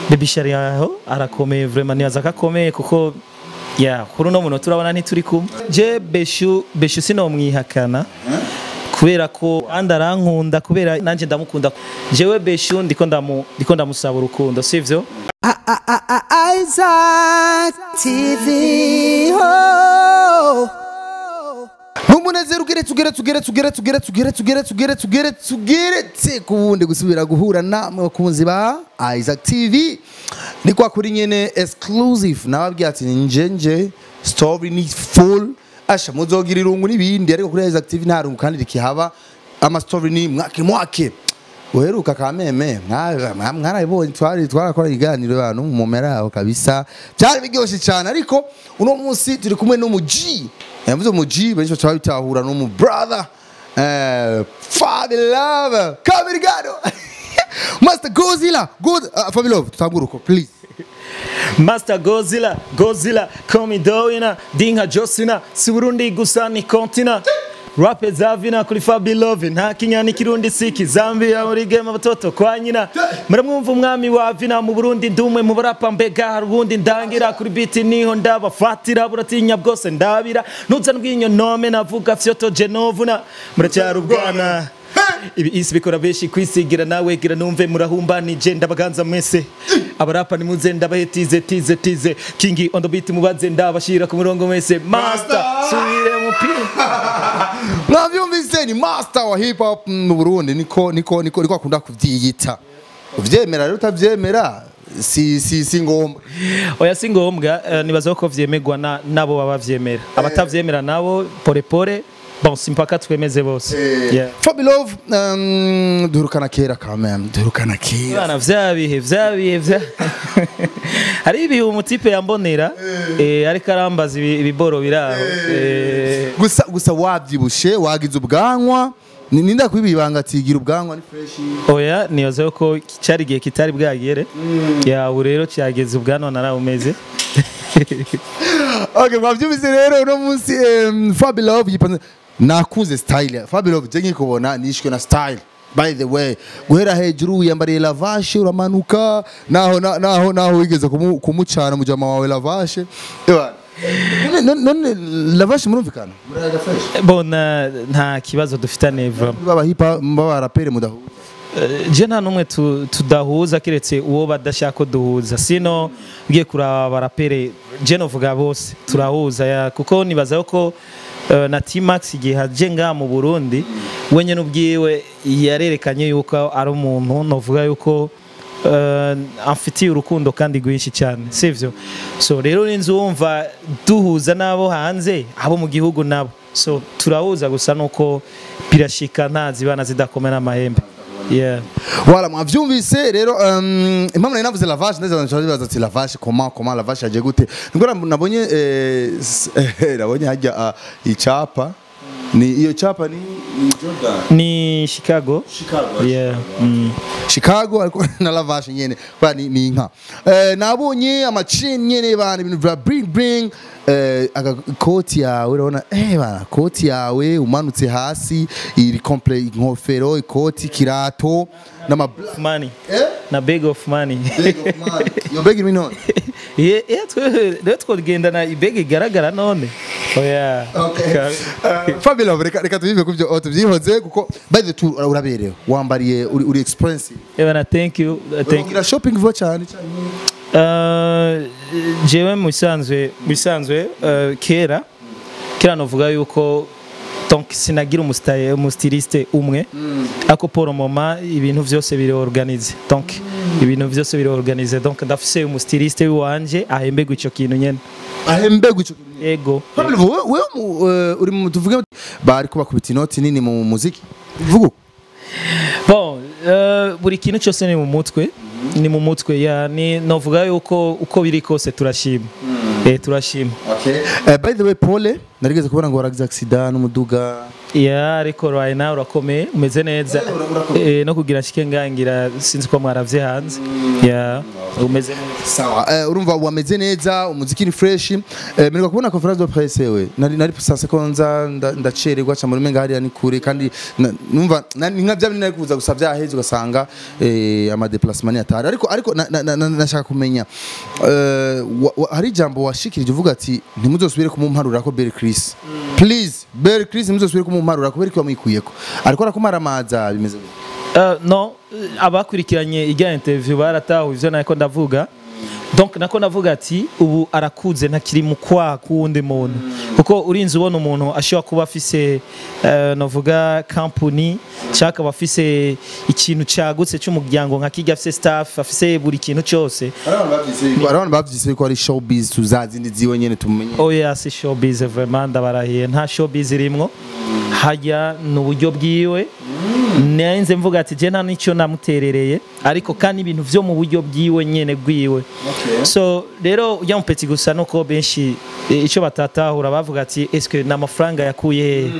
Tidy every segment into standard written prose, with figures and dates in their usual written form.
Baby Shari aho arakomeye vraiment nibaza kakomeye kuko ya kuri no munota urabona ntituri kumwe je beshu sinomwihakana kubera ko andarankunda kubera nanje ndamukunda jewe beshu ndiko ndamusaba urukundo sivyo Isaac TV Umunezero tugeretse kubundi gusubira guhura namwe bakunzi ba Isaac TV ni kwa kuri nyene exclusive nababwiye ati njenje story ni full asha muzogira irungu nibindi ariko kuri Isaac TV nta rungu kandi rikihaba ama story ni mwake uheruka kameme mwarabibonye twarakora iganiro abantu mu meraho kabisa byari biryoshe cyane ariko uno munsi turi kumwe n'umuji yavuze umuji benshi twabitahura no mu brother Fabi Love Kabirigado Master Godzilla good Fabi Love tutanguruko please Master Godzilla komidoina dinga josina si Burundi gusa ni kontina Rape zavina kuri Fabi Love nta kinyani kirundi siki Zambia muri game abatoto kwa nyina muramwumva umwami wa vina mu Burundi ndumwe mu barapa mbega harundi ndangira kuri beat niho ndabafatira buratinya bwose ndabira nuza ndwinyo nome navuga fyoto genovuna muracyari ubwana ibi isi bikora beshi kwisigira nawe gira numve murahumbanije ndabaganza mwese abarapa ni muze ndabahetize tize kingi on the beat mubaze ndabashira ku murongo mwese master suire mupira navyumvise ni master wa hip hop mu Burundi niko akunda kuvyiyita uvyemera rero utavyemera si ngombwa oya si ngombwa nibaza ko vyemegwa nabo baba abatavyemera nabo pore bon simpaka twemeze bose Fabi Love durukana kera quand durukana kera bana vyabihe hari ibihe umutipe yambonera ariko arambaza ibiboro biraho gusa wabyibushe wagize ubwanwa ninda kwibibanga atigira ubwanwa ni fresh oya niyoze ko cyari gihe kitari bwagere ya urero cyageze ubwanwa narawumeze okay mwabyumvise rero uno munsi Fabi Love yipanze nakuze style Fabi Love je nkikubona nishwe na style by the way guhera hejuru yambariye lavashe uramanuka naho wigeze kumucana mujama wawe lavashe none lavashe murumvikana muraga fresh bona nta kibazo dufitane baba hip hop baba rapere mudahuza je nta numwe tudahuza kiretse uwo badashaka duhuza sino ngiye kuraba rapere je novuga bose turahuza kuko nibaza ko na T-Max igihe haje nga mu Burundi wenye nubwiwe yarerekanye yuko ari umuntu novuga yuko amfitiye urukundo kandi rwinshi cyane sivyo so rero ninzi wumva duhuza nabo hanze abo mu gihugu nabo so turahuza gusa nuko birashika ntazi bana zidakomena amahembe wala mwavyumvise rero impamvu navuze lavage ndeza nshobora ati lavage comment lavage aje gute ngora nabonye hajya icapa ni iyo chapa ni Jordan ni Chicago Chicago ariko na lavage nyene kwa ni inka nabonye amachin nyene bana ibintu bya bring koti yawe urabona bana koti yawe umanutse hasi iri complete inkofero ikoti kirato na money na bag of money yo bag mi none twogenda na ibag igaragara none oya Fabi Love reka tubive kuvyo tuvyihoze kuko by the tour uraberewe wambariye uri expensive bana thank you shopping vo cyane jewe musanzwe kera novuga yuko donc sinagira umustiliste umwe ako pour moment ibintu vyose biri organize donc ibintu vyose biri organize donc ndafise umustiliste wanje ahembegwa ico kintu nyene ego wewe uri mu tuvuge bari kuba kubita inoti nini mu muziki vugo bon buri kintu cyose ni mu mutwe ya ni novuga yuko uko biri kose turashima turashima okay by the way Paul narigeze kubona ngo waragize accident n'umuduga ya ariko right now urakomeye umeze neza no kugira shike ngangira sinzi ko mwaravye hanze ya umeze neza sawa urumva wameze neza umuziki ni fresh mperwa kubona conference de presse we nari sasa konza ndacererwa cha muri menga hariya ni kure kandi numva nka bya bintu nari kuza gusa byaheze ugasanga ama déplacement atari ariko nashaka kumenya hari jambo washikirije uvuga ati ntimuzosubire kumumparura ko Berry Chris please Berry Chris ntimuzosubire kumumparura ko beriko bamwikuyeko ariko arakumara amaza bimeze no abakurikiranye ijya interview barataho ivyo nako ndavuga donc nako navuga ati ubu arakuze ntakiri mu kwa kundi muntu kuko urinze ubona umuntu ashobora kuba afise navuga company cyaka bafise ikintu cyagutse cy'umuryango nka kijya afise staff afise buri kintu cyose abantu bavyise ko ari showbiz tuzazindi ziwe nyene tumenye oh yes showbiz vraiment ndabarahiye nta showbiz irimwo hajya n'uburyo bwiwe nenze mvuga ati je nta nicyo namuterereye ariko kandi ibintu vyo mu buryo bwiwe nyene gwiwe so rero ujya mu petit gusa nuko benshi ico batatahura bavuga ati eske n'amafaranga yakuye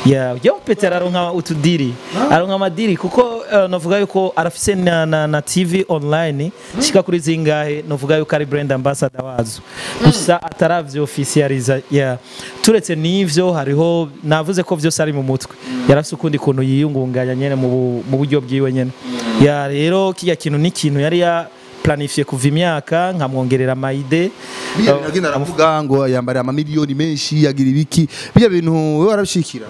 ya ujya mu petit araronka utudiri aronka amadiri kuko navuga yuko arafise na TV online shika kuri zingahe navuga yuko ari brand ambassador wazo gusa ataravyo officializa ya turetse nivyo hariho navuze ko vyose ari mu mutwe yarafise ukundi kuntu yiyungunganya nyene mu buryo bwiwe nyene ya rero kiya kintu ni kintu yari ya planifiye kuva imyaka nkamwongerera maide nagenda aravuga ngo yambara ama miliyoni menshi yagira ibiki bijya bintu wewe warabishikira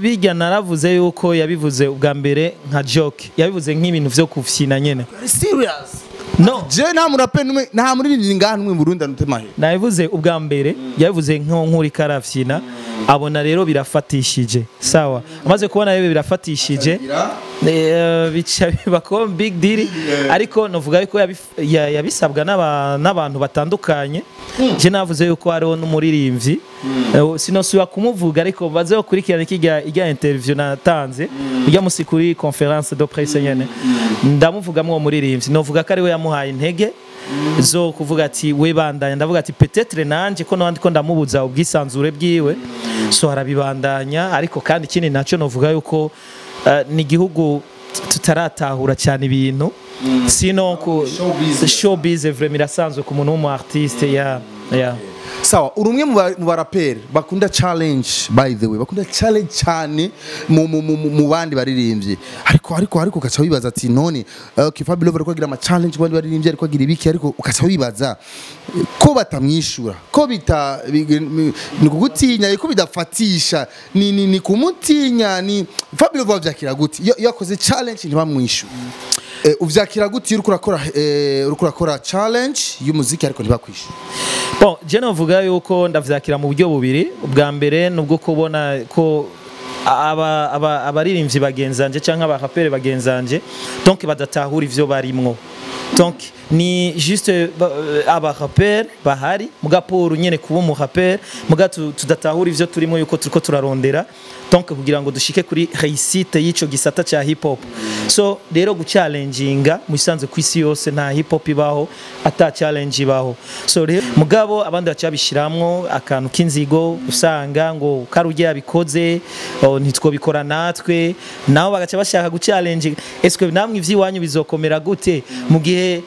bijya naravuze yuko yabivuze ubwa mbere nka joke yabivuze nk'ibintu vyo kufyina nyene serious no je nta murape numwe nta muri ngaha numwe mu Burundi anutemahe nabivuze ubwa mbere yabivuze nk'uri karafyina abona rero birafatishije sawa amaze kubona rero birafatishije bica bako big deal ariko novuga yuko yabisabwa n'abantu batandukanye je navuze yuko hariho n'umuririmbyi sinosuba kumuvuga ariko baze gukurikirana ikijya interview natanze ujya musi kuri conference de presse nyene ndamuvugamwe umuririmbyi novuga ko ari we yamuhaye intege zo kuvuga ati we bandanya ndavuga ati peut-être nanje ko nandi ko ndamubuza ubwisanzure bwiwe so harabibandanya ariko kandi ikindi naco novuga yuko ni gihugu tutaratahura cyane ibintu sino ko showbiz vraiment irasanzwe ku muntu w'umu artiste ya sawa urumwe mu baraperi bakunda challenge by the way bakunda challenge cyane mu bandi baririmbye ariko ukaca wibaza ati none okay Fabio Love agira ama challenge bandi baririmbye ariko agira ibiki ariko ukaca wibaza ko batamwishura ko bita ni kugutinya ko bidafatisha ni kumutinya ni Fabio Love avyakira guti yakoze challenge ntibamwishura uvyakira guti urukurakora challenge y'umuziki ariko ntibakwishyura bon je navuga yuko ndavyakira mu buryo bubiri ubwa mbere nubwo kubona ko abaririmbyi bagenzanje canke abaraperi bagenzanje donc badatahura ivyo barimwo donc ni juste abaraperi bahari mugaporo nyene kuba mu rapper muga tudatahura ivyo turimo yuko turiko turarondera donc kugira ngo dushike kuri réussite y'ico gisata cha hip hop so rero guchallenginga musanze kwisi yose nta hip hop ibaho ata challenge ibaho so rero mugabo abandi bacabishiramwo akantu k'inzigo usanga ngo karuje yabikoze ntitwo bikora natwe naho bagaca bashaka guchallenge est-ce que namwe ivyiwanyu bizokomera gute mu gihe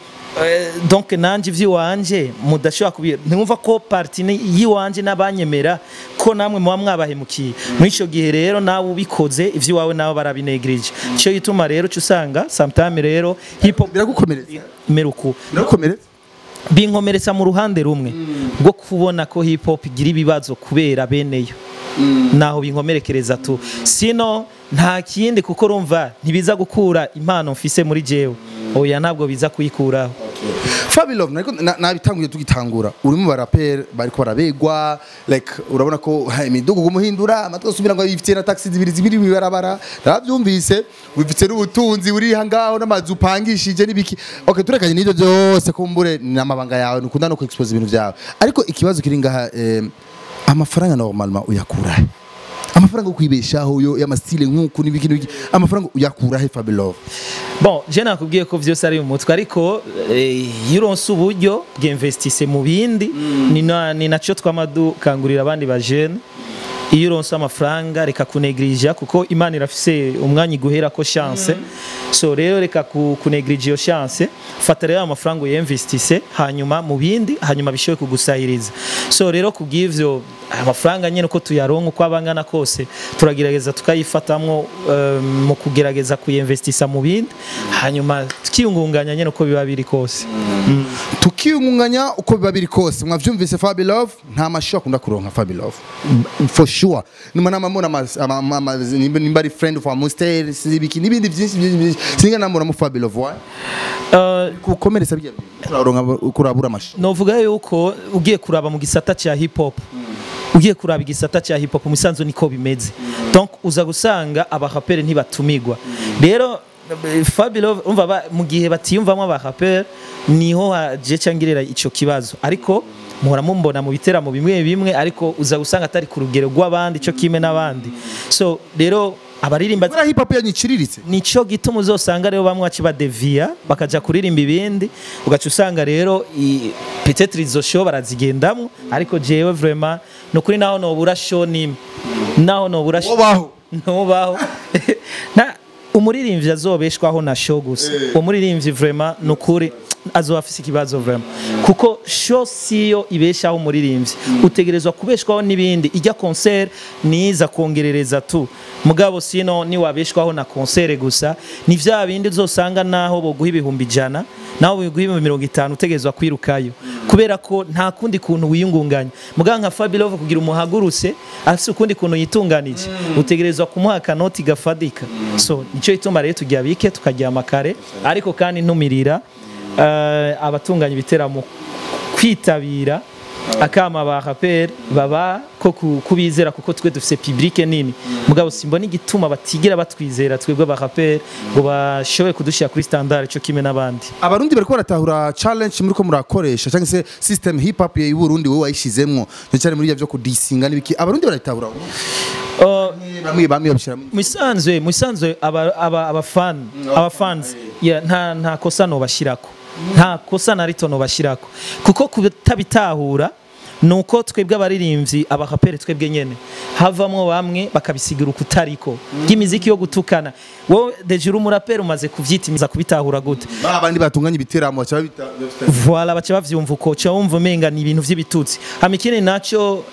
donc nanje vyiwanje mudashobora kubira ntumva ko parti yiwanje nabanyemera ko namwe muba mwabahemukiye muri ico gihe rero nawe ubikoze ivyiwawe nawe barabinegrije cyo yituma rero cyusanga sometime rero hip hop biragukomereza meruko biragukomereza binkomeretsa mu ruhande rumwe bwo kubona ko hip hop igira ibibazo kubera beneyo naho binkomerekereza tu sino nta kindi kuko rumva ntibiza gukura impano mfise muri jewe oya ntabwo biza kuyikuraho Fabio Love nabitanguye tugitangura uri mu baraperi bariko barabegwa like urabona ko imidugu gumuhindura amatwe asubira ngo yifitiye na taxi zibiri barabara navyumvise wifitiye n'ubutunzi uri hangaho n'amazu upangishije nibiki okay turekanye n'ivyo byose kumbure n'amabanga yawe nukunda no expose ibintu byawe ariko ikibazo kiri ngaha amafaranga normalement uyakura amafaranga kwibeshaho yo y'amastile nkuko nibiki amafaranga uyakura he Fabio Love bon je nakubwiye ko vyose ari mu mutwe ariko yironse uburyo bw'investisse mu bindi ni naco twamadu kangurira abandi ba jeune iyo uronse amafaranga reka kunegrija kuko Imana irafise umwanya iguhera ko chance so rero reka kunegrija iyo chance fata rero amafaranga uyinvestise hanyuma mu bindi hanyuma bishoye kugusahiriza so rero kubw'ivyo amafaranga nyene uko tuyaronka uko abangana kose turagerageza tukayifatamwo mu kugerageza kuyinvestisa mu bindi hanyuma tukiyungunganya nyene uko biba biri kose tukiyungunganya uko biba biri kose mwavyumvise Fabi Love nta masho akunda kuronka Fabi Love for sure nimana mamona nimba ari friend of Amstel sibiki nibindi byinshi singa namura mu Fabi Love wa kukomereza bya kurabura masho novuga yuko ugiye kuraba mu gisata cya hip hop ugiye kuraba igisata cya hip hop musanzo niko bimeze donc uza gusanga abaraperi ntibatumigwa rero Fabi Love umva mu gihe batiyumvamo abaraperi niho haje cyangirira ico kibazo ariko muhora mumbona mu biteramo bimwe bimwe ariko uza gusanga atari ku rugero rw'abandi cyo kime n'abandi so rero abaririmba muri hip hop yanyiciriritse nico gituma uzosanga rero bamwe bakibadevia bakaja kuririmba ibindi ugaca usanga rero peut-être izo show barazigendamwo ariko jewe vraiment nukuri naho nobura show nimwe naho nobura show nobaho na umuririmbyi azobeshwaho na show gusa umuririmbyi vraiment nukuri azofise ikibazo vraiment kuko show siyo ibeshaho umuririmbyi utegerezwa kubeshwaho nibindi ijya concert niza kongerereza tu mugabo sino ni wabeshwaho na concert gusa ni vya bindi uzosanga naho boguha ibihumbi 100 naho boguha ibihumbi 50 utegerezwa kwirukayo kubera ko nta kundi kuntu wiyungunganya muganga nka Fabi Love kugira umuhaguruse afise ukundi kuntu yitunganije utegerezwa kumuha kanoti gafadika so nico ituma rero tujya bike tukajya amakare ariko kandi ntumirira abatunganya ibiteramo kwitabira akama ba rapper baba ko kubizera kuko twe dufise public nini mugabo simbona igituma batigira batwizera twebwe ba rapper ngo bashobe kudushya kuri standard cyo kimwe nabandi abarundi bariko baratahura challenge muri ko murakoresha cyangwa se system hip hop ya Burundi wowe wayishizemwo cyane muri byo kudisinga nibiki abarundi baratahura bamwe babishira musanzwe abafans nta kosa no bashirako nta kosa na rito no bashirako kuko kutabitahura nuko twebwe abaririmbyi abaraperi twebwe nyene havamwo bamwe bakabisigira ukutariko y'imiziki yo gutukana wo dejuru umuraperi umaze kuvyitimiza kubitahura gute abandi batunganya ibiteramo bacha voilà bacha bavyumva uko cha umva menga ni ibintu vy'ibitutsi hamikine naco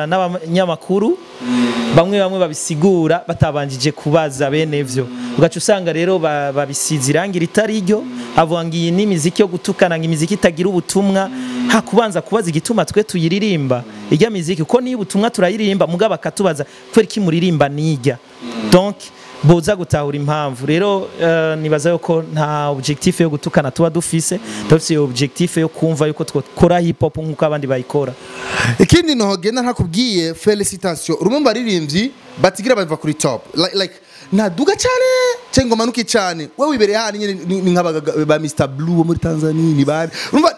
n'abanyamakuru bamwe babisigura batabanjije kubaza benevyo ugaca usanga rero babisize irangira itariryo avuangiye n'imiziki yo gutukana ng'imiziki itagira ubutumwa hakubanza kubaza igituma twe tuyiririmba ijya miziki ko niba ubutumwa turayiririmba mugaba akatubaza kweri ki muririmba nijya donc boza gutahura impamvu rero nibaza yuko nta objectif yo gutukana tuba dufise dufise objectif yo kumva yuko twakora hip hop nkuko abandi bayikora ikindi no genda ntakubwiye felicitation urumva baririmbyi batigira bava kuri top like naduga cyane cengo manuki cyane wewe ibereye hani nyine nk'abaga ba Mr Blue muri Tanzania ni bari urumva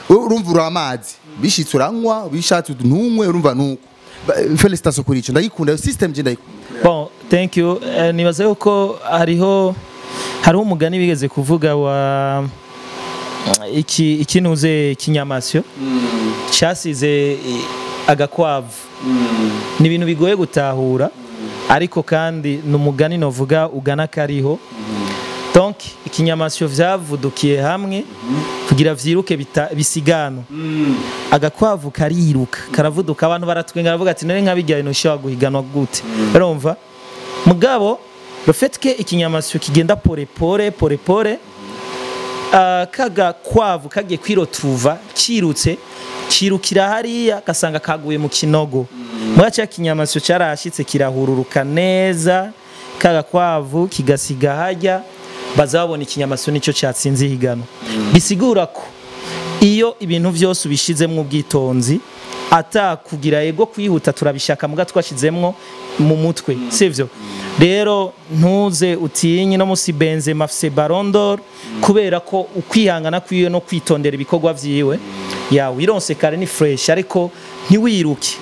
urumva uramazi bishitse uranywa bishatse ntumwe urumva nuko felicitation kuri ico ndayikunda yo system je ndayikunda bon thank you nibaza yuko hariho umugani bigeze kuvuga wa ikinuze kinyamasyo cyasize agakwavu ni ibintu bigoye gutahura ariko kandi numugani novuga ugana kariho donc ikinyamasyo vyavudukiye hamwe kugira vyiruke bisigano agakwavu kariruka karavuduka abantu baratwenga baravuga ati none nkabijya ino shwa guhiganwa gute urumva mugabo le fait que ikinyamasyo kigenda pore kaga kwavu kagiye kwirotruva cirukira hariya kasanga kaguye mu kinogo mwacha kinyamasyo carashitse kirahururuka neza kaga kwavu kigasiga hajya bazabona ikinyamasyo nico cyatsinze higano bisigura ko iyo ibintu byose ubishizemwe ubwitonzi ata kugira ego kwihuta turabishaka muga twashizemwo mu mutwe sivyo rero ntuze utinyi no musi Benzema afise Ballon d'Or kubera ko ukwihangana kwiyo no kwitondera ibikorwa vyiwe ya wironse kare ni fresh ariko ntiwiruke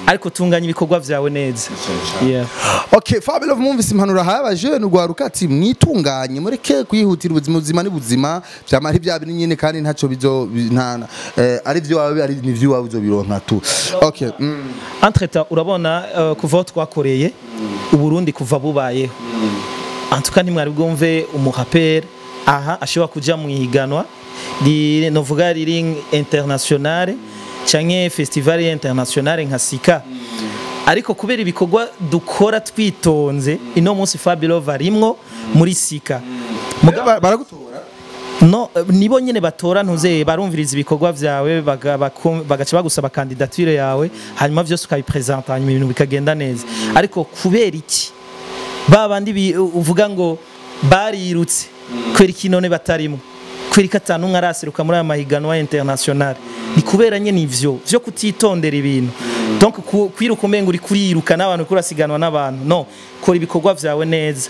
ariko tunganya ibikorwa vyawe neza. Yeah. Okay, Fabio mwumvise impanuro habaje n'ugwaruka ati mwitunganye mureke kwihutira ubuzima ni buzima byamari bya bintu nyene kandi ntaco bizo ntana ari vyo wawe ari nivyo wawe uzobironka tu. Okay. Entreta urabona kuva twakoreye uburundi kuva bubayeho. Antuka ntimwari bwumve umurapper aha ashobora kuja mu ihiganwa novuga riri internationale canke festival internationale nka Sika. Ariko kubera ibikorwa dukora twitonze ino munsi Fabio arimwo muri Sika. Baragutora? No, nibo nyene batora ntuze barumviriza ibikorwa vyawe bagaca bagusaba candidature yawe hanyuma vyose ukabipresenta hanyuma ibintu bikagenda neza. Ariko kubera iki babandi uvuga ngo barirutse kwera ikinone batarimo kwera atanu nkaraseruka muri aya mahiganwa international ni kubera nyene ivyo vyo kutitondera ibintu. Donc kwiruka umenga uri kuriruka n'abantu kurasiganwa n'abantu no kora ibikorwa vyawe neza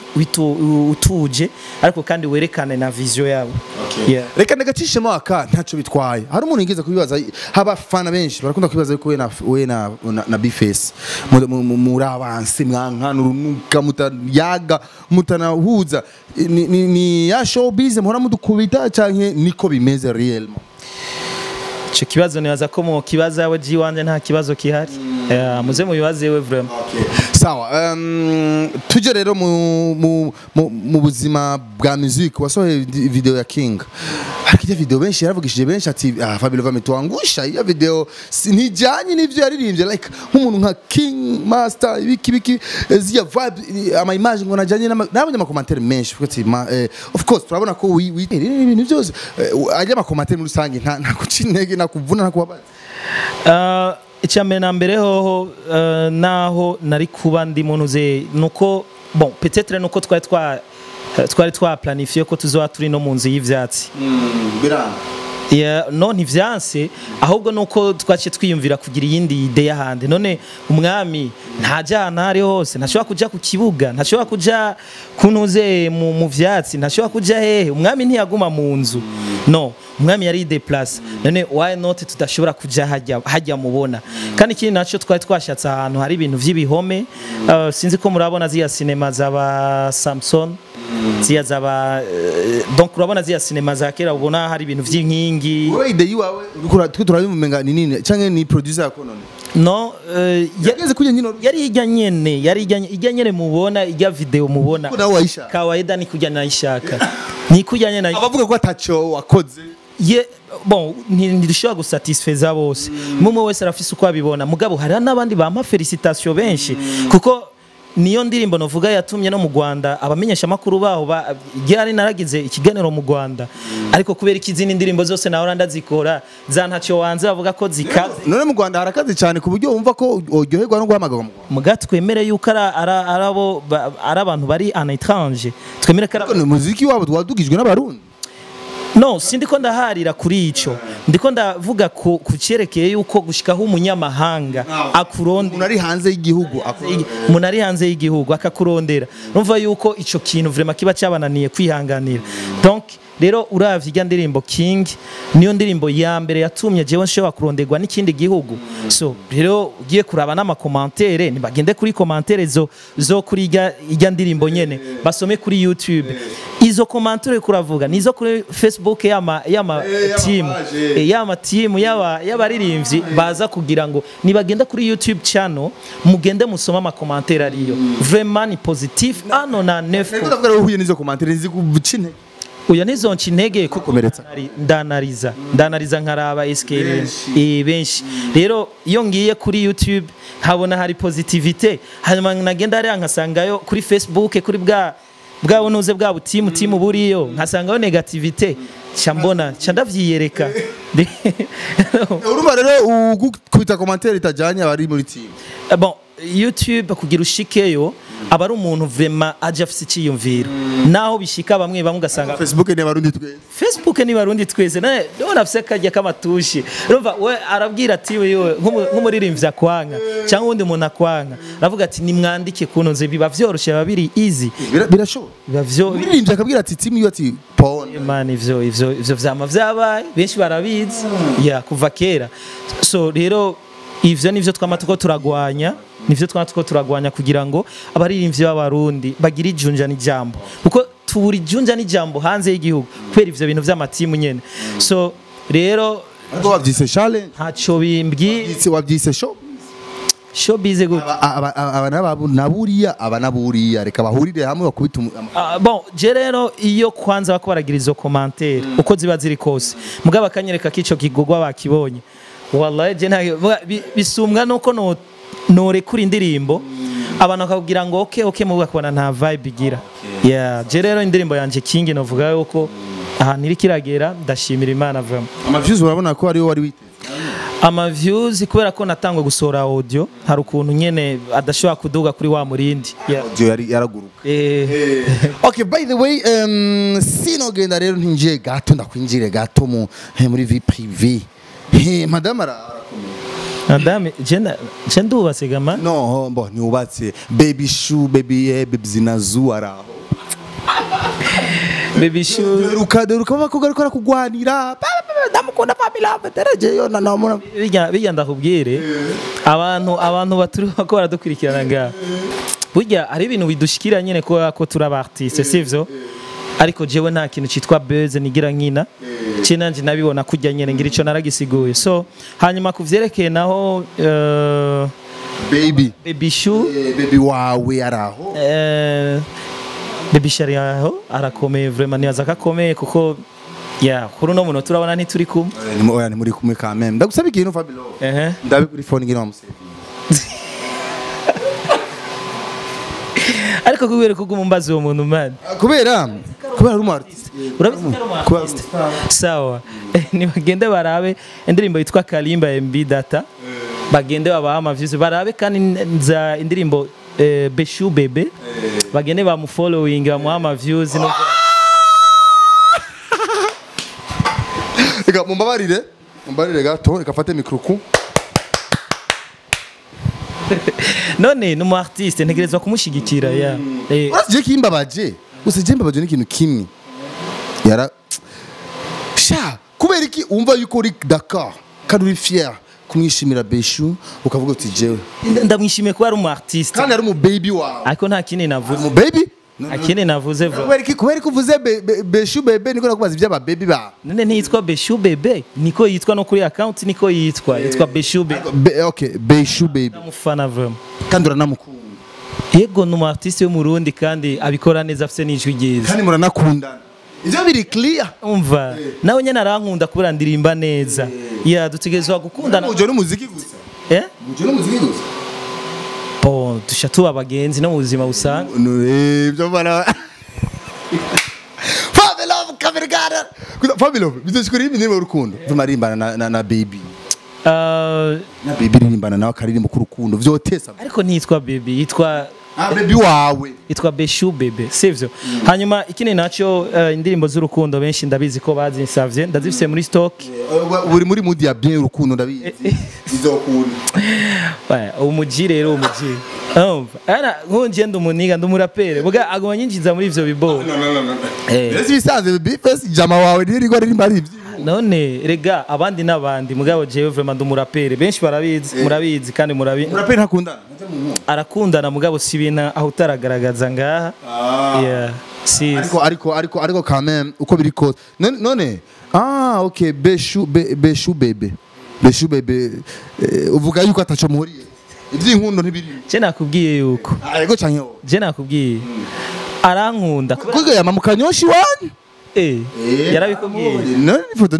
utuje ariko kandi werekane na vision yawe. Okay. Yeah. Reka negacishemo aka ntaco bitwaye. Hari umuntu yigeze kubibaza haba fana benshi barakunda kwibaza yuko we na Bface muri abansi mwankana urunuka mutayaga mutanahuza ni ya showbiz muhora mudukubita canke niko bimeze réellement. Ico kibazo nibaza ko mu kibazo yawe jiwanje nta kibazo kihari. Muze mu bibazo yewe vraiment. Okay. Sawa, tuje rero mu buzima bwa music wasohoye video ya King. Ariko video benshi yaravugishije benshi ati Fabio vametwangusha iyo video nijanye n'ivyo yaririmbye like nk'umuntu nka King Master ibiki ziya vibe ama image ngo najanye n'abanye ama commentaire menshi ati of course turabona ko ibintu byose ajya ama commentaire muri rusange nta kucinege na kuvuna na kubabaza. Icyambere na mbere hoho naho nari kuba ndi muntu ze nuko bon peut-être nuko twari twa planifier ko tuzoba turi no munzu y'ivyatsi. Biranga. Yeah, no ntivyanse ahubwo nuko twace twiyumvira kugira iyindi idea hande. None umwami ntajana hari hose ntashobora kuja ku kibuga ntashobora kuja kunuze mu vyatsi ntashobora kuja hehe umwami ntiyaguma mu nzu. No, umwami yari déplace. None why not tudashobora kuja hajya mubona. Kandi ikindi naco twari twashatse ahantu hari ibintu vy'ibihome sinzi ko murabona ziya cinema zaba Samson ziya zaba donc urabona ziya cinema za kera ubona hari ibintu vy'inkingi. Wowe ide yiwawe turabimumenga ni nini canke ni producer yako none? No, yageze kujya nyino yari ijya nyene mubona ijya video mubona. Kawaida ni kujya nayishaka. Ni kujya nyene abavuga ko atacho wakoze. Bon ntidushobora gusatisfeza bose. Mumwe wese arafise uko abibona. Mugabo hari n'abandi bampa felicitation benshi kuko niyo ndirimbo novuga yatumye no mu Rwanda abamenyesha makuru baho yari naragize ikiganiro mu Rwanda ariko kubera ikizini indirimbo zose na Oranda zikora za ntacyo wanze bavuga ko zikaze. None mu Rwanda harakaze cyane ku buryo wumva ko uryoherwa no guhamagara mu Rwanda. Muga twemere yuko arabo ari abantu bari en étranger twemere ko muziki wabo twadugijwe n'abarundi. No, sindiko ndaharira kuri ico. Ndiko ndavuga ku cerekeye yuko gushikaho umunyamahanga akuronde munari hanze y'igihugu munari hanze y'igihugu akakurondera. Numva yuko ico kintu vraiment kiba cyabananiye kwihanganira. Donc rero uravye ijya ndirimbo King niyo ndirimbo ya mbere yatumye jewe nshobora kuronderwa n'ikindi gihugu. So rero ugiye kuraba n'ama commentaire nibagende kuri commentaire zo kuri ijya ndirimbo nyene basome kuri YouTube. Izo commentaire kuravuga nizo kuri Facebook yama team yabaririmvyi baza kugira ngo nibagenda kuri YouTube channel mugende musoma ama commentaire ariyo vraiment ni positif ano na 9. Ndavuga rero uhuye nizo commentaire zikubucine uya nizo ncintege kukomeretsa ndanariza nkaraba SK benshi rero iyo ngiye kuri YouTube nkabona hari positivité hanyuma nagenda ari nkasangayo kuri Facebook kuri bwa nuze bwa butimu buriyo nkasangayo negativité cyambona cyandavyiyereka urumva rero ugukubita commentaire itajanye abari muri team. Bon YouTube kugira ushikeyo aba ari umuntu vraiment aje afise ikiyumviro naho bishika bamwe ugasanga Facebook ni barundi twese none afise kajya kamatushi urumva we arabwira ati wewe nk'umuririmbyi akwanga cyangwa undi muntu akwanga aravuga ati nimwandike kunonze biba vyoroshe babiri easy birashoboka umuririmbyi akabwira ati team yo ati pone man ivyo vyama vyabaye benshi barabizi ya kuva kera. So rero ivyo nivyo twama tuko turagwanya kugira ngo abaririmbyi b'abarundi bagire ijunja n'ijambo kuko tubura ijunja n'ijambo hanze y'igihugu kubera ivyo bintu vy'amatimu nyene so rero ariko wavyise challenge ntaco bimbwi wavyise show showbiz gute abanaburiya reka bahurire hamwe bakubita bon je rero iyo kwanza bako baragira izo commentaire uko ziba ziri kose mugabo akanyereka kico kigogwa bakibonye wallahi je nta bisumwa nuko nore kuri indirimbo abantu bakabwira ngo okay mu bakubona nta vibe igira yeah je rero indirimbo yanje King novuga yuko aha niri kiragera ndashimira Imana vraiment amaviews urabona ko ari wari wite views kubera ko natangwe gusora audio hari ukuntu nyene adashobora kuduga kuri wa murindi audio yaraguruka okay by the way sinogenda rero ntinje gato ndakwinjire gato muri vie privée madame Madame je ndubatse gama no mbo ni ubatse baby shoe baby zinazu araho baby shoe ruka bakugara ko kugwanira ndamukunda family Partage yo namuna bijya ndakubwire abantu baturi ko baradukurikirana nga burya ari ibintu bidushikira nyene ko turaba artiste sivyo ariko jewe nta kintu citwa buzz nigira nkina cinanje nabibona kujya nyene ngira ico naragisiguye so hanyuma kuvyerekeye naho baby shoe baby wawe araho baby shari aho arakomeye vraiment nibaza kakomeye kuko yeah kuri no muno turabona ntituri kumwe ni muri kumwe quand même ndagusaba ikintu Fabilo ndabe kuri phone ngino amusave ariko kubera kuguma mbazi uwo muntu man kubera ari artiste urabizi sawa nibagende barabe indirimbo yitwa Kalimba MB data bagende babaha amaviews barabe kandi nza indirimbo Beshu bebe bagende bamufollowing bamuha amaviews no Ega mumbabarire gato ikafate mikruku none numu artiste ntegerezwa kumushigikira ya je kimbabaje usije mbabaje n'ikintu kimwe yara sha kubera iki umva yuko uri Dakar kandi uri fier kumwishimira Beshu ukavuga uti jewe ndamwishimiye ko ari umu artiste kandi ari mu baby wawe ariko nta kindi navuze mu baby akene navuze vuba kubera ko uvuze Beshu bebe niko nakubaza iby'aba baby ba none ntiyitwa Beshu bebe niko yitwa no kuri account niko yitwa Beshu bebe okay Beshu bebe namufana vraiment kandi uranamukunda yego numu artiste yo mu Burundi kandi abikora neza afite n'ijwi ryiza kandi muranakundana ivyo biri clear umva nawe nyene arankunda kubera ndirimba neza ya dutegerezwa gukundana uje n'umuziki gusa uje n'umuziki gusa bon tusha tuba abagenzi no mu buzima busanga ibyo bana Family bizoshikora ibintu urukundo tumarimbana na baby na baby ririmbana nawe akaririmbo k'urukundo vyotesa ariko ntitwa baby yitwa baby wawe yitwa Beshu bebe sivyo hanyuma ikindi naco indirimbo z'urukundo benshi ndabizi ko bazinsavye ndazifise muri stock uri muri mood ya bien urukundo ndabizi bizokunda umuji rero umuji ana nkonje ndumuniga ndumurapere buga agoma nyinjiza muri ivyo bibo Bese bisanze baby face jama wawe niri ko ririmba ari none rega abandi nabandi mugabo jewe vraiment ndumurapere benshi barabizi murabizi kandi murapere ntakundana arakundana mugabo sibina aho utaragaragaza ngaha yeah si ariko quand même uko biri ko none okay Beshu bebe uvuga yuko ataco muhuriye ivy'inkundo ntibiri je nakubwiye yuko ariko canyo je nakubwiye arankunda kuko yama mukanyoshi wanyu yarabikubwiye none ifoto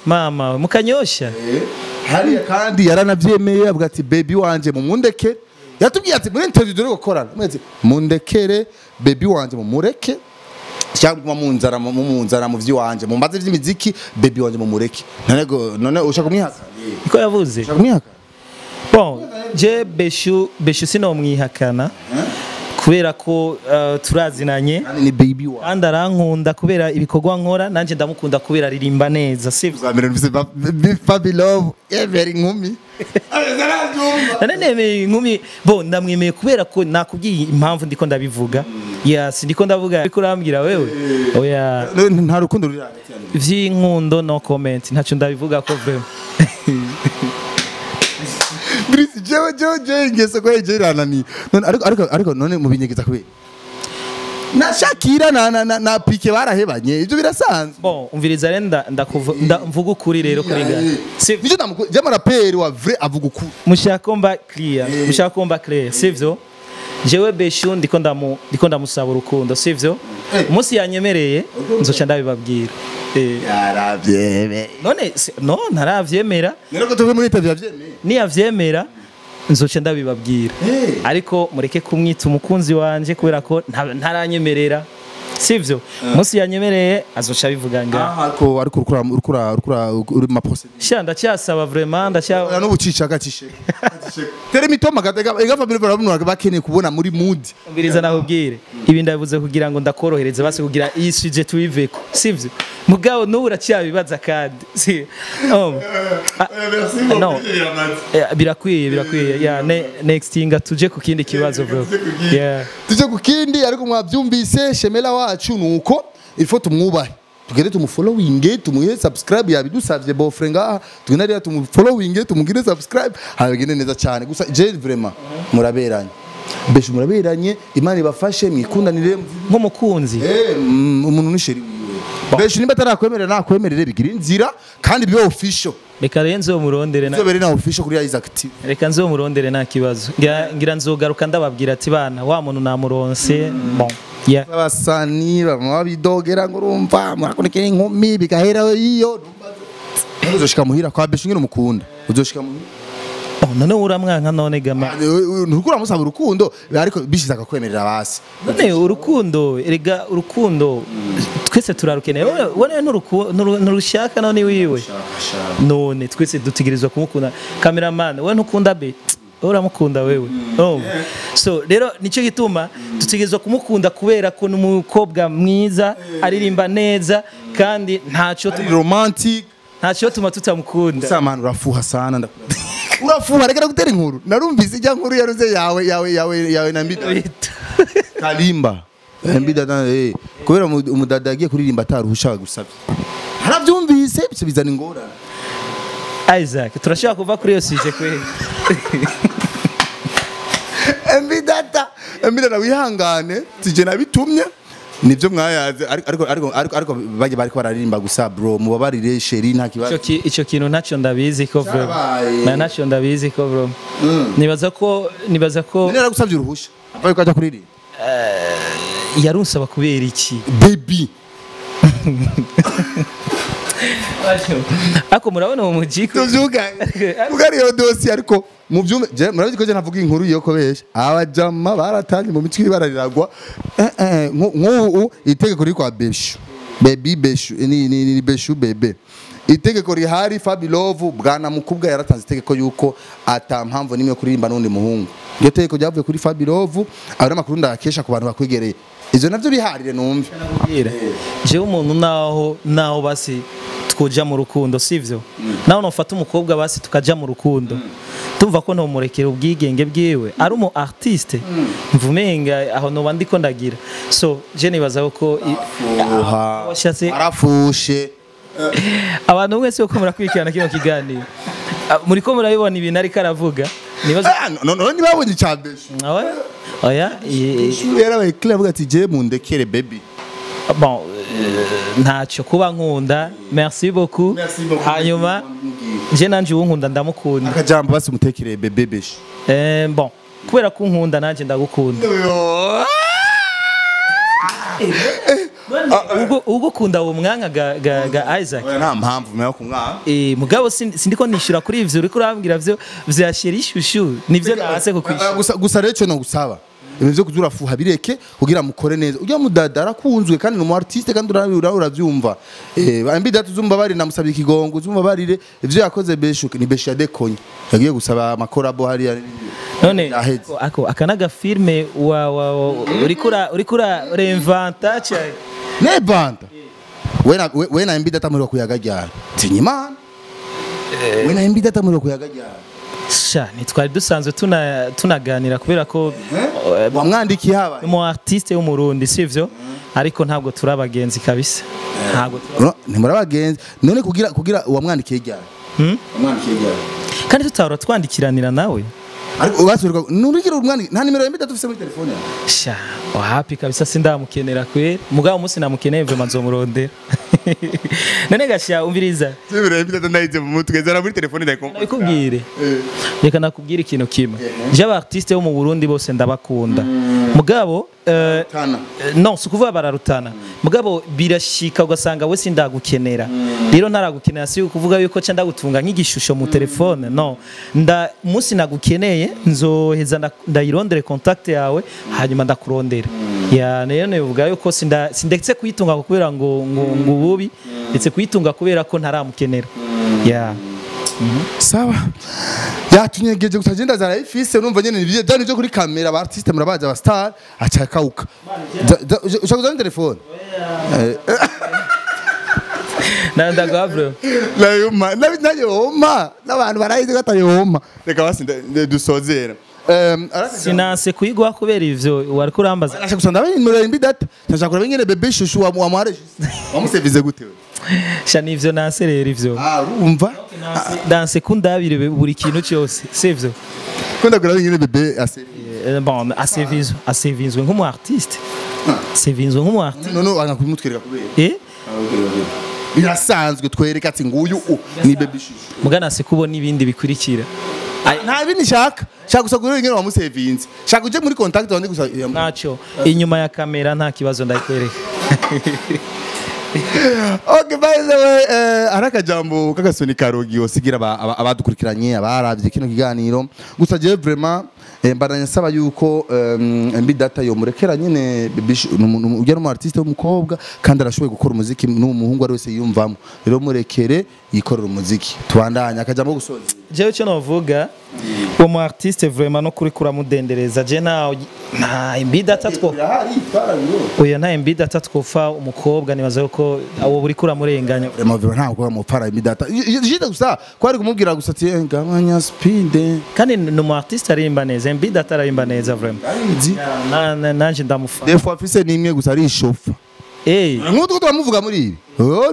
mama mukanyosha hari kandi yaranavyemeye avuga ati baby wanje mumundeke yatubwiye ati muri interview dore gukorana mweze mundekere baby wanje mumureke cyangwa munzara mu vyi wanje mumbaze vy'imiziki baby wanje mumureke none ushaka kumwihaka iko yavuze ushaka kumwihaka bon je Beshu sino mwihakana kubera ko turazinanye ni baby wa kandi arankunda kubera ibikorwa nkora nanje ndamukunda kubera aririmba neza sivyo zamera mfise baby love very nkumi nane nkumi bo ndamwemeye kubera ko nakubwiye impamvu ndiko ndabivuga yes ndiko ndavuga ariko urambwira wewe oya nta rukundo ruri hagati vy'inkundo no comment ntaco ndabivuga ko vraiment je ngese ko yegerana ni none ariko none mu binyegeza kubera na Shakira na Pike barahebanye ibyo birasanzwe bon umviriza renda mvuga ukuri rero kuri nga sivyo je maraperi wa vrai avuga ukuri mushaka komba clear sivyo jewe beshu ndiko ndamusaba urukundo sivyo umunsi yanyemereye nzoca ndabibabwira yaravyeme none no ntaravyemera nero tuve muri tavya vyemeye ni yavyemera nzoca ndabibabwira ariko mureke kumwita umukunzi wanje kubera ko ntaranyemerera sivyo umunsi yanyemereye azoca bivuga nga ariko urukura uri ma procedure sha ndacyasaba vraiment no bucica gacishe tere mitoma gatega igava biri barabunwa bakeneye kubona muri mood mbiriza nakubwire ibi ndabivuze kugira ngo ndakorohereze base kugira iyi sujet tuyiveko sivyo mugabo no uracyabibaza kandi si no birakwiye ya next inga tuje ku kindi kibazo bro yeah tuje ku kindi ariko mwavyumvise shemela wacu nuko ifo tumwubahe tugende tumufollowinge tumuhe subscribe yabidusavye boyfriend ngaha tugenda rero tumufollowinge tumugire subscribe habigene neza cyane gusa je vraiment muraberanye besho muraberanye imana ibafashe mwikundanire nk'umukunzi umuntu nisheri besho nimba tarakwemerera nakwemerere bigira inzira kandi bibe official reka renzo murondere na bere na official kuri Isaac TV reka nzo murondere nta kibazo ngira nzogaruka ndababwira ati bana wa muntu namuronse bon yeah abasani bamabidogera ngo urumva murakonekera inkumi bigahera iyo uzoshika muhira kwa besho ngene umukunda uzoshika muhira none uramwanka none gama ntukura musaba urukundo ariko bishiza akakwemerera basi none urukundo erega urukundo twese turarukeneye wone nturushaka none wiwe none twese dutegerezwa kumukunda cameraman we ntukunda be uramukunda wewe so rero nicyo gituma dutegerezwa kumukunda kubera ko numukobwa mwiza aririmba neza kandi ntacyo romantic ntacyo tuma tutamukunda samana urafuha sana ndakunda urafuha reka gutera inkuru narumvise ijya nkuru yaruze yawe na mbida kalimba mbida kubera umudada yagiye kuririmba ataruhusha gusabye harabyumvise bizana ingora Isaac turashaka kuva kuri yo sije kwe mbida wihangane tije nabitumye nivyo mwayaze ariko baje bariko bararirimba gusa bro mubabarire sheri nta kibazo ico kintu ntacyo ndabizi ko bro ntacyo ndabizi ko bro nibaza ko nera gusavye uruhusha apaye kwaje kuririmba yarunsaba kubera iki baby ako murabona mu mujiko tuzuga ugari yo dosi ariko mu byume murabizi ko je navuga inkuru iyo ko besha abajama baratanye mu mitwe barariragwa nko itegeko riri kwa beshu baby beshu ni beshu bebe itegeko rihari Fabilove bwana mukubwa yaratanze itegeko yuko atampamvu nimwe kuririmba n'undi muhungu iyo tegeko ryavuye kuri Fabilove abari amakuru ndakesha ku bantu bakwegereye izo navyo biharire numve je umuntu naho basi tukoja mu rukundo sivyo naho nofata umukobwa basi tukaja mu rukundo tumva ko ntomurekera ubwigenge bwiwe ari umu artiste mvumenga aho no bandiko ndagira so je nibaza ko arafushe abantu mwese uko murakwikirana kino kiganiro muri ko murabibona ibintu ari karavuga nibaza no nibabonye cyabesha oya yera baye club ati je mundekere baby bon ntacyo kuba nkunda merci beaucoup hanyuma je nanje unkunda ndamukunda akajambo basi mutekere bebe beshi bon kubera ko unkunda nanje ndagukunda ugukunda uwo mwanya ga Isaac nta mpamvu meho kumwana mugabo sindiko nishura kuri ivyo uri kurambwira vyo vyashira ishushu nivyo nase ko kwishyura gusa rero no gusaba ibyo kuzura fuha bireke kugira mukore neza ujya mudadara kunzwe kandi no artiste kandi uravyumva mbida tuzumva bari namusabye ikigongo zumva barire ivyo yakoze beshuke ni besha dekonye yagiye gusaba amakorabo hari none ako akanaga filme urikura reinventa cyane ne banda wena mbida tamuri kuyagajya tinyimana wena mbida tamuri kuyagajya sha nitwari dusanzwe tunaganira kubera ko wamwandikiye haba mu artiste w'umurundi sivyo ariko ntabwo turabagenzi kabisa ntabwo ntimurabagenzi none kugira wamwandikiye ryari kandi tutahora twandikiranira nawe ariko ubasubirwa nurigire umwana nta nimero ya mbidata ufise muri telefone sha wapi kabisa sindamukenera kweri mugabo umunsi namukeneye mve manzomurondera none gasha umviriza nimero ya mbidata ndayize mu mutwe zara muri telefone ndayikompa ikubwire reka nakubwira ikintu kimwe je aba artiste bo mu Burundi bose ndabakunda mugabo non sukuvuga bararutana mugabo birashika ugasanga we sindagukenera rero ntaragukenera si ukuvuga yuko cyo ndagutunga nk'igishusho mu telefone no umunsi nagukeneye nzoheza ndayirondere contact yawe hanyuma ndakurondera ya rero nivuga yuko sindetse kuyitunga kubera ngo ububi ndetse kuyitunga kubera ko ntaramukenera ya sawa yatunyegeje gutagenda zara ifise numva nyene nivyo dani byo kuri kamera ba artiste murabaza ba star acakauka ushaka telefone nanda gavro la yoma nayoma n'abantu barayize gatayoma reka basi dusozera sinase kuyigwa kubera ivyo wari kurambaza ashaka gusanda abanyimura imbi data ndashaka kuraba nyene bebe shushu wa mwareje wamusevize gute sha nivyo naserera ivyo urumva danse kundabire buri kintu cyose sivyo kunda kuraba nyene bebe bon asevinzwe nk'umu artiste sevinzwe nk'umu artiste no angakubimutwereka kubera birasanzwe twereka ati nguyu ni bebe shushu mugana se kubona ibindi bikurikira nta bindi shaka gusa kuri ngene wamusevinze shaka uje muri contact wandi gusa nacho inyuma ya kamera nta kibazo ndayikwereka Okay, by the way, araka jambo kagasoni karogi osigira abadukurikiranye abaravye kino kiganiro gusa je vraiment mbandanya saba yuko mbi data yo murekera nyene ujya no artiste w'umukobwa kandi arashoboye gukora umuziki n'umuhungu ari wese yumvamo rero murekere yikorera umuziki twandanya akajambo gusoza jewe cyo novuga uwo artiste vraiment no kuri kuramudendereza je nta mbi data two oya nta mbi data twofa umukobwa nibaza yuko abo buri kuramurenganya vraiment nta ko amupara mbi data jida gusa kwari kumubwira gusa ati ngabanya speed kandi no artiste arimba neza mbi data arimba neza vraiment nanje ndamufa des fois fise nimwe gusa ari shofa nk'utwo twamuvuga muri ibi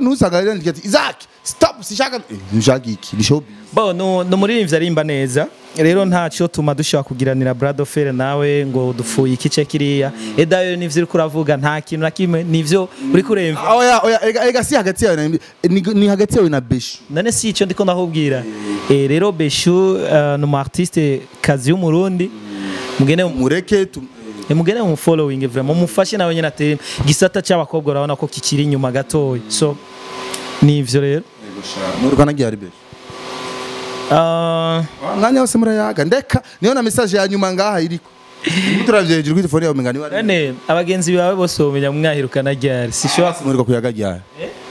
ntusagarira ndikati Isaac stop sishaka njagiki bishobi bo no muririmbyi arimba neza rero ntacyo tuma dushaka kugiranira Brad Offer nawe ngo dufuye ikice kiriya edayo nivyo uri kuravuga nta kintu na kimwe nivyo uri kuremva oya ega si hagati yawe ni hagati yawe na Beshu none si ico ndiko ndahubwira rero Beshu no artiste kazi y'umurundi mugene mureke mugene mu following vraiment mufashe nawe nyene ate gisata cy'abakobwa urabona ko kikiri inyuma gatoyi so nivyo rero muri kana gyari Beshu nganya wose murayaga ndeka niyo na message ya nyuma ngaha iriko turavye hejuru kuri telefone yawe mengani wari none abagenzi bawe bose bomenya mwahirukana gyari sishobora muri kuyaga gyari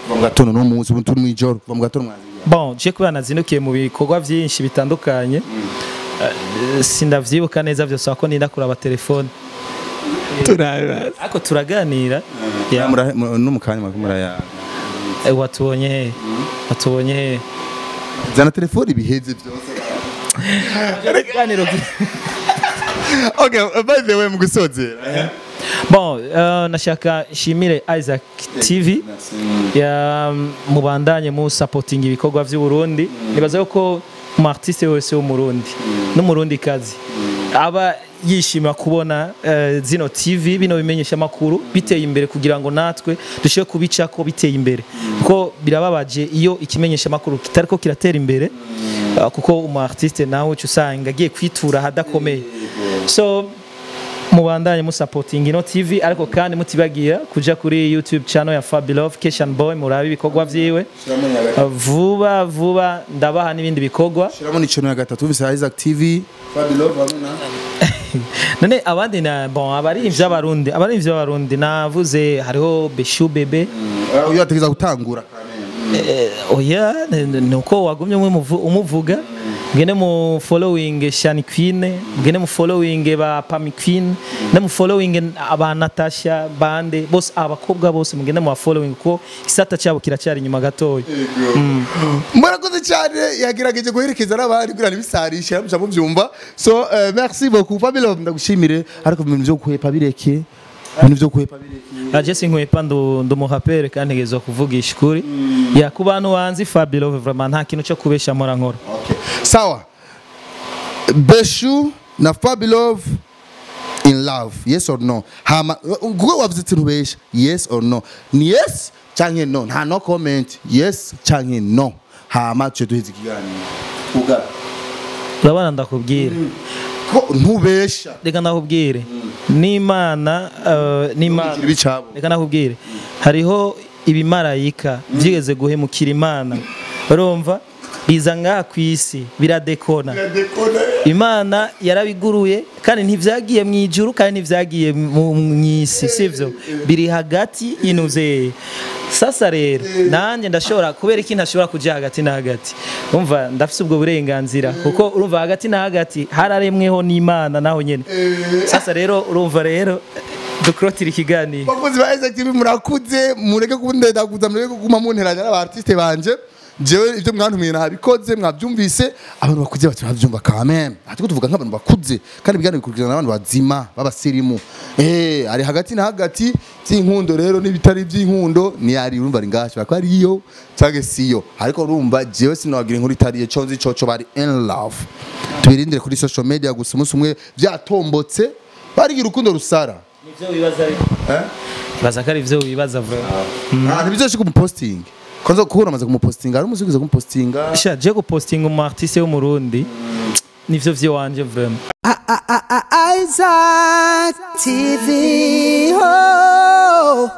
mu gatondo no munsi turi mu ijoro mu gatondo mwazi bon je kubana zinukiye mu bikorwa byinshi bitandukanye sindavyibuka neza byose ako ninda kuraba telefone ako turaganira no mukanya makumura ya watubonye zana telefone biheze byose ganiro okay by the way mugusozera bon nashaka shimire Isaac TV ya mubandanye mu supporting ibikorwa by'u Burundi nibaza yuko mu artiste wese wo mu Burundi no mu Burundi kazi aba yishima kubona zino TV bino bimenyesha amakuru biteye imbere kugira ngo natwe dushobe kubica ko biteye imbere kuko birababaje iyo ikimenyesha amakuru kitariko kiratera imbere kuko umu artiste nawe usanga agiye kwitura hadakomeye so mubandanye mu supporting ino TV ariko kandi mutibagira kuja kuri YouTube channel ya Fabilove Keshan Boy murabi bikorwa vyiwe vuba ndabaha n'ibindi bikorwa shiramo ni channel ya gatatu bise Isaac TV Fabilove amena none abandi na bon abarimvyi b'abarundi navuze hariho Beshu bebe uyo ategeza gutangura oya nuko wagumye umuvuga ngene mu following Shani Queen ngene mu following ba Pami Queen ne mu following aba Natasha bande bose abakobwa bose ngene mu following ko isata cyabo kiracyari nyuma gatoya murakoze cyane yagerageje guherekeza n'abandi kugira nibisarisha mu byumva so merci beaucoup Fabio ndagushimire ariko ibintu byo kuhepa bireke ibintu byo kuhepa bireke Jesse nkwepa ndo muhapere kandi ntegezo kuvugisha kuri ya kubantu wanzi Fabio vraiment nta kintu cyo kubesha mora nkora okay sawa Beshu na Fabi Love in love, yes or no? Hama kuko wavuze ati ntubesha, yes or no? Ni yes canke no? Nta no comment, yes canke no? Hama cyo duhize ikiganiro uga urabana ndakubwira ko ntubesha, reka nakubwire n'Imana reka nakubwire hariho ibimarayika byigeze guhemukira Imana, urumva biza ngaha kwisi biradekona. Imana yarabiguruye kandi ntivyagiye mu ijuru kandi ntivyagiye mu isi, sivyo biri hagati yinuze. Sasa rero nanje ndashobora kubera iki ntashobora kuja hagati na hagati, umva ndafise ubwo burenganzira kuko urumva hagati na hagati hararemweho n'Imana naho nyene. Sasa rero urumva rero dukrotira ikiganiro bakozi ba Isaac TV murakuze, mureke kundedaguza, mureke kuguma munteranya n'abartiste banje. Jewe ibyo mwantumiye nabikoze mwabyumvise, abantu bakuze bati bavyumva kameme, atiko tuvuga nk'abantu bakuze kandi bigana bikurikirana n'abantu bazima babasirimu. Ari hagati na hagati y'inkundo rero n'ibitari by'inkundo ni ari urumva ari ngaho bakwa ari iyo cyage siyo, ariko urumva jewe sinawagira inkuru itari conzi coco bari in love. Tubirindire kuri social media gusa umunsi umwe byatombotse bari urukundo rusara. Nivyo wibaza baza kari ivyo wibaza vraiment. Ntibizoshika mu posting. Kwanza kuhura amaze kumupostinga, ari umuzigize kumupostinga. Sha je gupostinga umu artiste wo mu Burundi nivyo vyo wanje vraiment. Isaac TV. Oh.